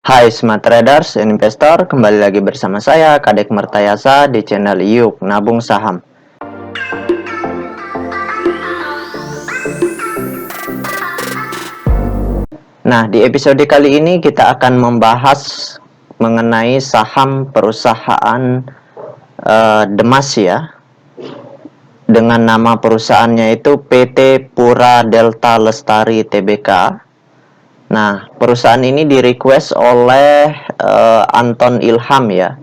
Hai Smart Traders and Investor, kembali lagi bersama saya Kadek Mertayasa di channel Yuk Nabung Saham. Nah, di episode kali ini kita akan membahas mengenai saham perusahaan Demas ya. Dengan nama perusahaannya itu PT Pura Delta Lestari Tbk. Nah, perusahaan ini di-request oleh Anton Ilham ya.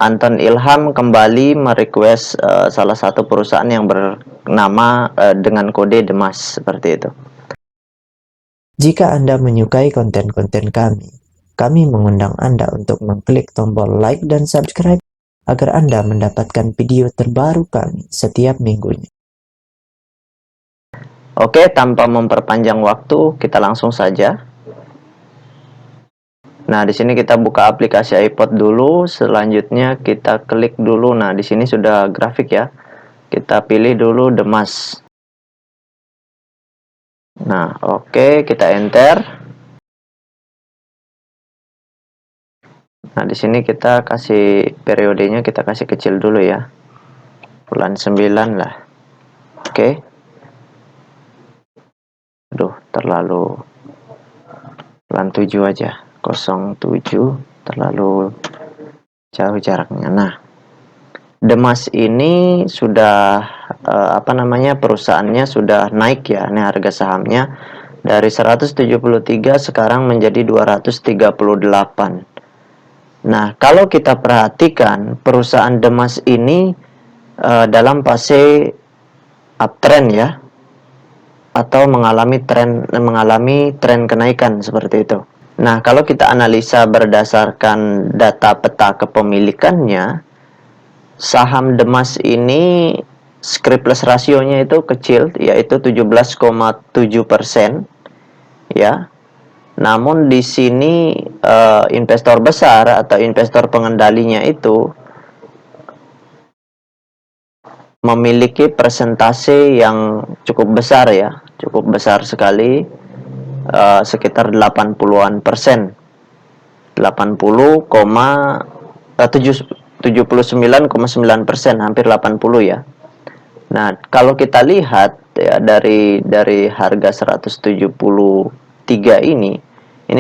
Anton Ilham kembali merequest salah satu perusahaan yang bernama dengan kode Demas seperti itu. Jika Anda menyukai konten-konten kami mengundang Anda untuk mengklik tombol like dan subscribe agar Anda mendapatkan video terbaru kami setiap minggunya. Oke, tanpa memperpanjang waktu, kita langsung saja. Nah, di sini kita buka aplikasi iPod dulu, selanjutnya kita klik dulu. Nah, di sini sudah grafik ya. Kita pilih dulu Demas. Nah, oke, kita enter. Nah, di sini kita kasih periodenya, kita kasih kecil dulu ya. Bulan 9 lah. Oke. Aduh, terlalu bulan 7 aja. 07 terlalu jauh jaraknya. Nah, Demas ini sudah perusahaannya sudah naik ya. Ini harga sahamnya dari 173 sekarang menjadi 238. Nah, kalau kita perhatikan perusahaan Demas ini dalam fase uptrend ya, atau mengalami tren kenaikan seperti itu. Nah, kalau kita analisa berdasarkan data peta kepemilikannya, saham Demas ini scriptless rasionya itu kecil, yaitu 17,7% ya. Namun di sini investor besar atau investor pengendalinya itu memiliki persentase yang cukup besar ya, cukup besar sekali, sekitar 80-an persen, 79,9%, hampir 80 ya. Nah, kalau kita lihat ya dari harga 173 ini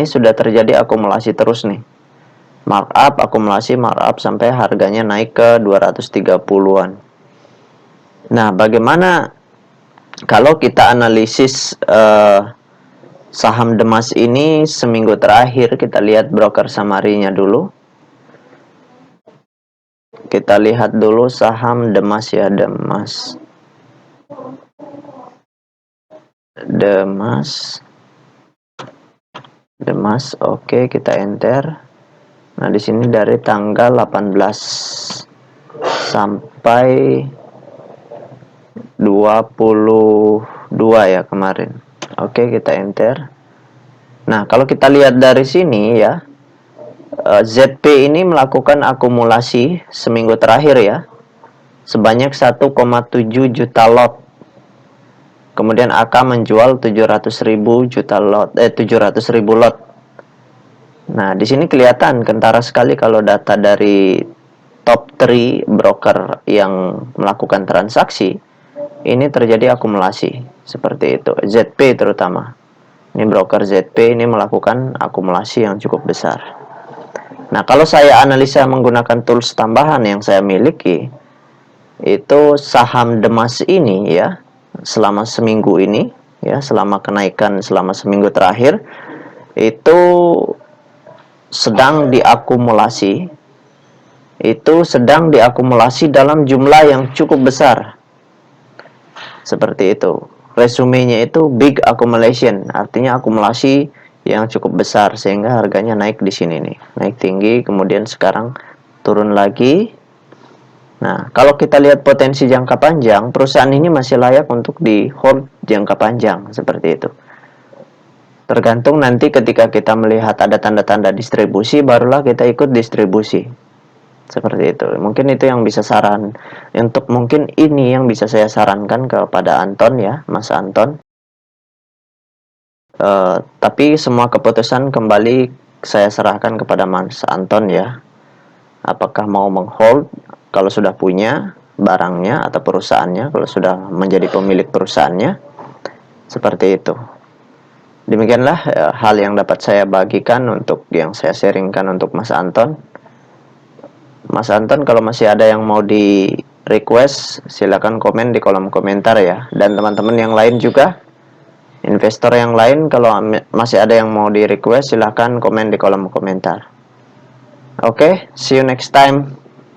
sudah terjadi akumulasi terus nih. Markup, akumulasi, markup sampai harganya naik ke 230-an. Nah, bagaimana kalau kita analisis saham Demas ini seminggu terakhir? Kita lihat broker summary-nya dulu. Kita lihat dulu saham Demas ya, Demas. Oke, kita enter. Nah, di sini dari tanggal 18 sampai 22 ya kemarin. Oke, kita enter. Nah, kalau kita lihat dari sini ya, ZP ini melakukan akumulasi seminggu terakhir ya, sebanyak 1,7 juta lot. Kemudian AK menjual 700.000 lot. Nah, di sini kelihatan kentara sekali kalau data dari top 3 broker yang melakukan transaksi ini terjadi akumulasi seperti itu. ZP terutama. Ini broker ZP ini melakukan akumulasi yang cukup besar. Nah, kalau saya analisa menggunakan tools tambahan yang saya miliki, itu saham Demas ini ya, selama seminggu ini ya, selama kenaikan selama seminggu terakhir itu sedang diakumulasi dalam jumlah yang cukup besar seperti itu. Resumenya itu big accumulation, artinya akumulasi yang cukup besar sehingga harganya naik di sini nih, naik tinggi, kemudian sekarang turun lagi. Nah, kalau kita lihat potensi jangka panjang, perusahaan ini masih layak untuk di hold jangka panjang seperti itu. Tergantung nanti ketika kita melihat ada tanda-tanda distribusi, barulah kita ikut distribusi. Seperti itu. Mungkin itu yang bisa mungkin ini yang bisa saya sarankan kepada Anton ya, Mas Anton. Tapi semua keputusan kembali saya serahkan kepada Mas Anton ya. Apakah mau menghold kalau sudah punya barangnya atau perusahaannya, kalau sudah menjadi pemilik perusahaannya, seperti itu. Demikianlah hal yang dapat saya bagikan untuk yang saya sharingkan untuk Mas Anton. Mas Anton, kalau masih ada yang mau di request, silakan komen di kolom komentar ya. Dan teman-teman yang lain juga, investor yang lain, kalau masih ada yang mau di request, silakan komen di kolom komentar. Oke, see you next time.